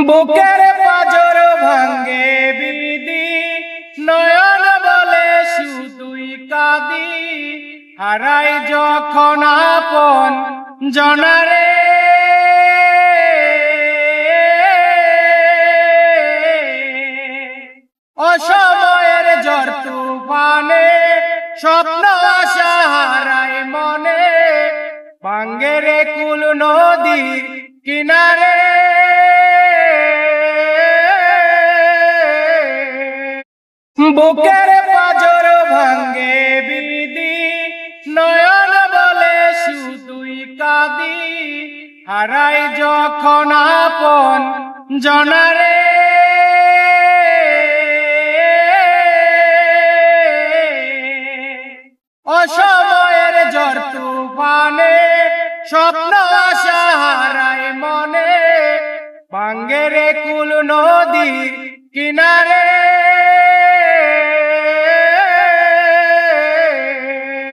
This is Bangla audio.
বুকের পাজর ভাঙ্গে বিধি, নয়ন বলে শুধুই কাঁদি, হারাই যখন আপন জনারে। অসময়ের ঝড় তুফানে স্বপ্ন আশা হারায় মনে, ভাঙ্গে রে কুল নদীর কিনারে। বুকের পাজর ভাঙ্গে বিধি, নয়ন বলে শুধুই কাঁদি, হারাই যখন আপন জনারে। অসময়ের ঝড় তুফানে স্বপ্ন আশা হারায় মনে, ভাঙ্গে রে কুল নদীর কিনারে।